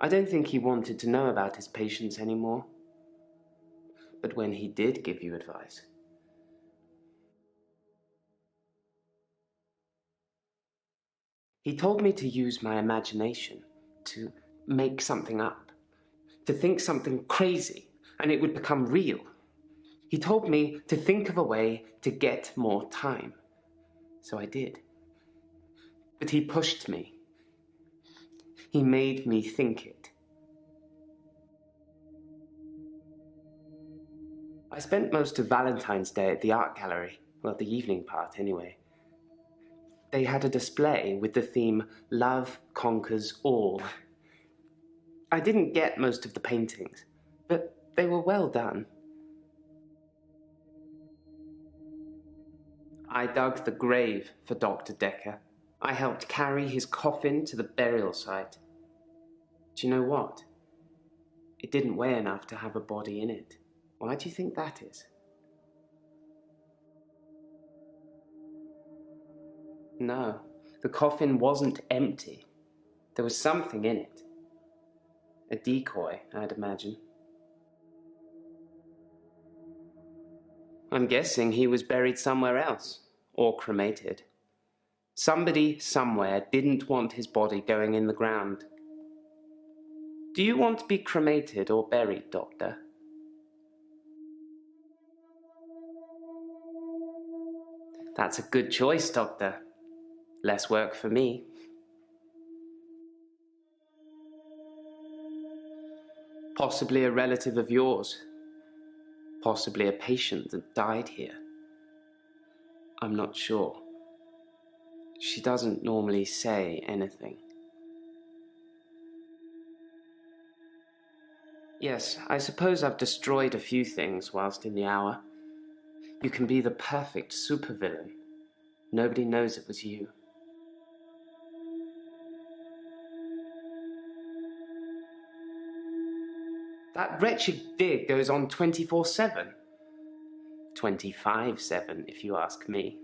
I don't think he wanted to know about his patients anymore. But when he did give you advice, he told me to use my imagination, to make something up, to think something crazy, and it would become real. He told me to think of a way to get more time. So I did. But he pushed me. He made me think it. I spent most of Valentine's Day at the art gallery. Well, the evening part, anyway. They had a display with the theme, Love Conquers All. I didn't get most of the paintings, but they were well done. I dug the grave for Dr. Decker. I helped carry his coffin to the burial site. Do you know what? It didn't weigh enough to have a body in it. Why do you think that is? No, the coffin wasn't empty. There was something in it. A decoy, I'd imagine. I'm guessing he was buried somewhere else, or cremated. Somebody somewhere didn't want his body going in the ground. Do you want to be cremated or buried, Doctor? That's a good choice, Doctor. Less work for me. Possibly a relative of yours. Possibly a patient that died here. I'm not sure. She doesn't normally say anything. Yes, I suppose I've destroyed a few things whilst in the hour. You can be the perfect supervillain. Nobody knows it was you. That wretched dig goes on 24/7. 25/7, if you ask me.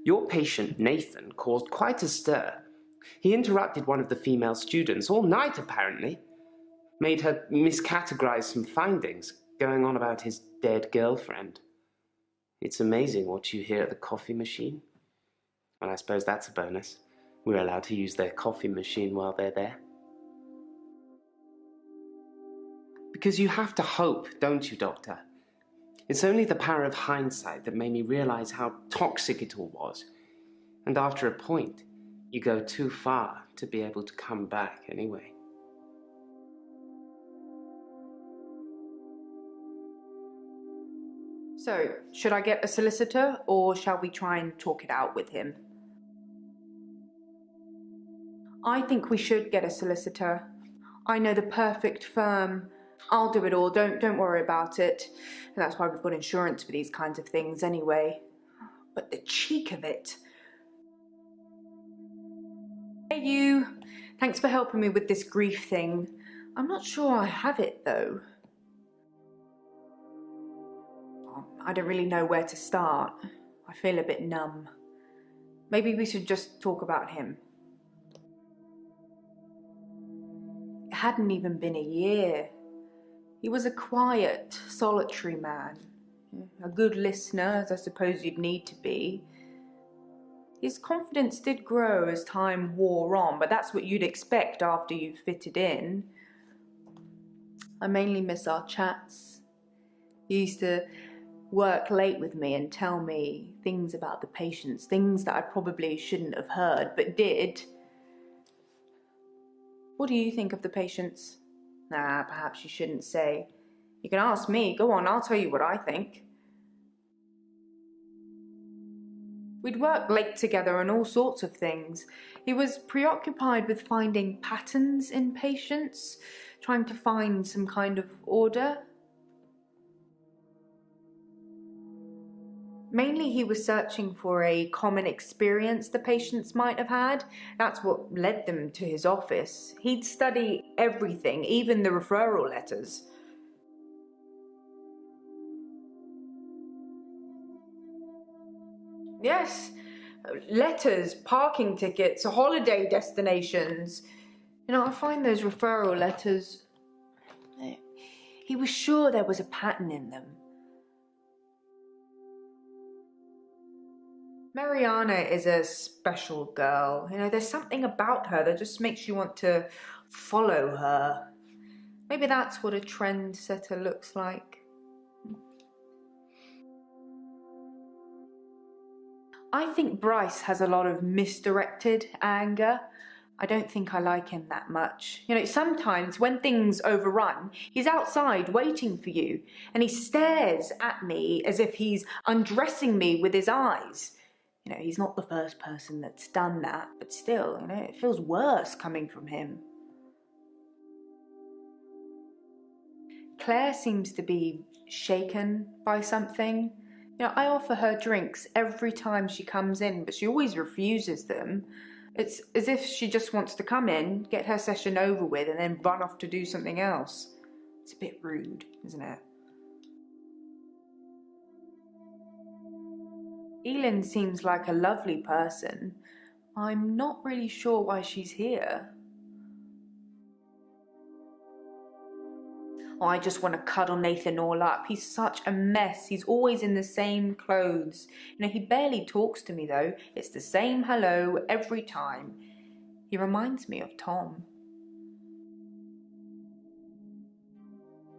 Your patient, Nathan, caused quite a stir. He interrupted one of the female students all night, apparently. Made her miscategorize some findings, going on about his dead girlfriend. It's amazing what you hear at the coffee machine. And I suppose that's a bonus. We're allowed to use their coffee machine while they're there. Because you have to hope, don't you, Doctor? It's only the power of hindsight that made me realize how toxic it all was. And after a point, you go too far to be able to come back anyway. So, should I get a solicitor, or shall we try and talk it out with him? I think we should get a solicitor. I know the perfect firm. I'll do it all, don't worry about it. And that's why we've got insurance for these kinds of things anyway. But the cheek of it. Hey you, thanks for helping me with this grief thing. I'm not sure I have it though. I don't really know where to start. I feel a bit numb. Maybe we should just talk about him. It hadn't even been a year. He was a quiet, solitary man. A good listener, as I suppose you'd need to be. His confidence did grow as time wore on, but that's what you'd expect after you've fitted in. I mainly miss our chats. He used to work late with me and tell me things about the patients, things that I probably shouldn't have heard, but did. What do you think of the patients? Nah, perhaps you shouldn't say. You can ask me, go on, I'll tell you what I think. We'd work late together on all sorts of things. He was preoccupied with finding patterns in patients, trying to find some kind of order. Mainly he was searching for a common experience the patients might have had. That's what led them to his office. He'd study everything, even the referral letters. Yes, letters, parking tickets, holiday destinations. I find those referral letters... He was sure there was a pattern in them. Mariana is a special girl. There's something about her that just makes you want to follow her. Maybe that's what a trendsetter looks like. I think Bryce has a lot of misdirected anger. I don't think I like him that much. Sometimes when things overrun, he's outside waiting for you, and he stares at me as if he's undressing me with his eyes. He's not the first person that's done that, but still, it feels worse coming from him. Claire seems to be shaken by something. I offer her drinks every time she comes in, but she always refuses them. It's as if she just wants to come in, get her session over with, and then run off to do something else. It's a bit rude, isn't it? Elin seems like a lovely person. I'm not really sure why she's here. Oh, I just want to cuddle Nathan all up. He's such a mess. He's always in the same clothes. He barely talks to me though. It's the same hello every time. He reminds me of Tom.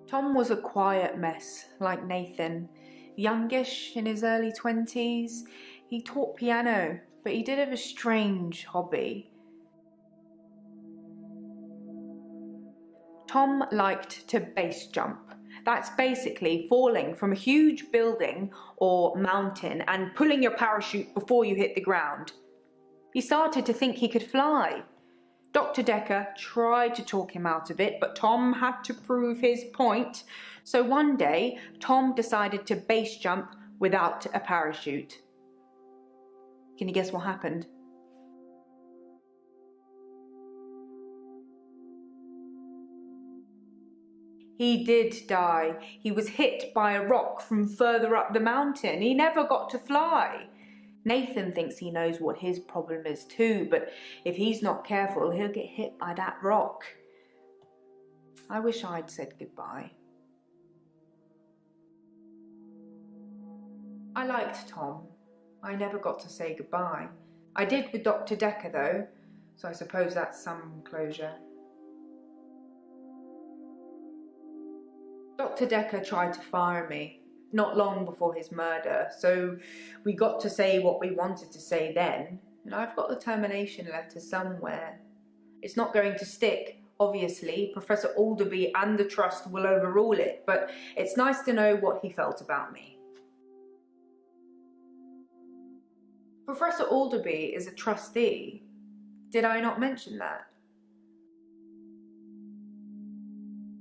Tom was a quiet mess, like Nathan. Youngish, in his early 20s. He taught piano, but he did have a strange hobby. Tom liked to base jump. That's basically falling from a huge building or mountain and pulling your parachute before you hit the ground. He started to think he could fly. Dr. Decker tried to talk him out of it, but Tom had to prove his point. So one day, Tom decided to base jump without a parachute. Can you guess what happened? He did die. He was hit by a rock from further up the mountain. He never got to fly. Nathan thinks he knows what his problem is too, but if he's not careful, he'll get hit by that rock. I wish I'd said goodbye. I liked Tom. I never got to say goodbye. I did with Dr. Decker though, so I suppose that's some closure. Dr. Decker tried to fire me, not long before his murder, so we got to say what we wanted to say then, and I've got the termination letter somewhere. It's not going to stick, obviously. Professor Alderby and the Trust will overrule it, but it's nice to know what he felt about me. Professor Alderby is a trustee. Did I not mention that?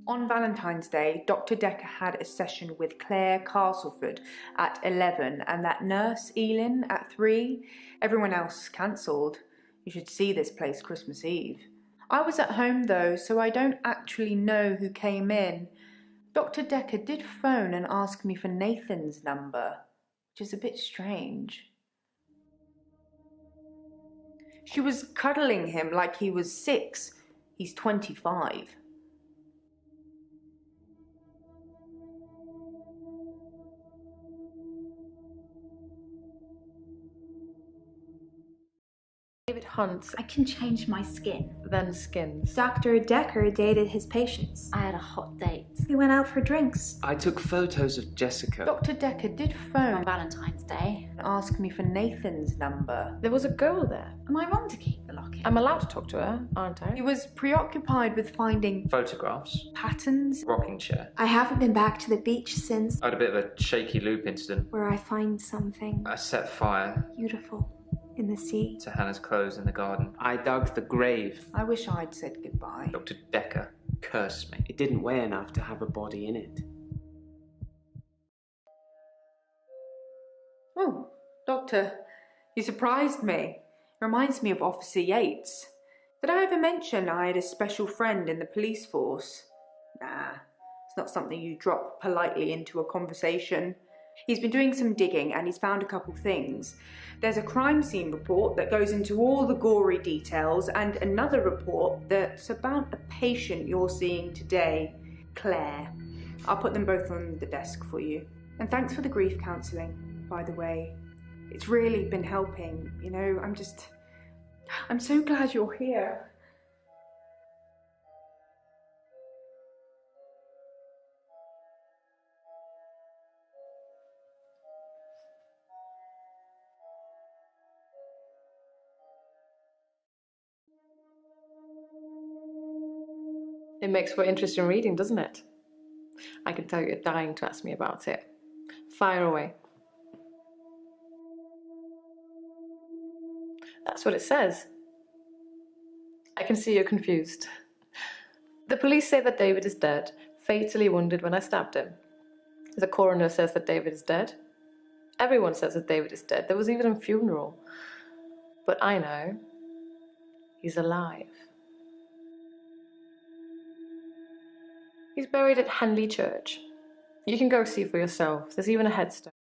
On Valentine's Day, Dr. Decker had a session with Claire Castleford at 11 and that nurse, Elin, at 3. Everyone else cancelled. You should see this place Christmas Eve. I was at home though, so I don't actually know who came in. Dr. Decker did phone and ask me for Nathan's number, which is a bit strange. She was cuddling him like he was 6. He's 25. David Hunt, I can change my skin. then Skins. Dr. Decker dated his patients. I had a hot date We went out for drinks. I took photos of Jessica. Dr. Decker did on phone Valentine's Day. and ask me for Nathan's number. There was a girl there. Am I wrong to keep the locket? I'm allowed to talk to her, aren't He I? was preoccupied with finding Photographs, patterns. rocking chair. I haven't been back to the beach since I had a bit of a shaky loop incident. where I find something I set fire beautiful in the sea. to Hannah's clothes in the garden. I dug the grave. I wish I'd said goodbye. Dr. Decker cursed me. It didn't weigh enough to have a body in it. Oh, Doctor, you surprised me. Reminds me of Officer Yates. Did I ever mention I had a special friend in the police force? Nah, it's not something you drop politely into a conversation. He's been doing some digging and he's found a couple things. There's a crime scene report that goes into all the gory details and another report that's about a patient you're seeing today, Claire. I'll put them both on the desk for you. And thanks for the grief counselling, by the way. It's really been helping, you know, I'm so glad you're here. It makes for interesting reading, doesn't it? I can tell you're dying to ask me about it. Fire away. That's what it says. I can see you're confused. The police say that David is dead, fatally wounded when I stabbed him. The coroner says that David is dead. Everyone says that David is dead. There was even a funeral. But I know he's alive. He's buried at Henley Church. You can go see for yourself. There's even a headstone.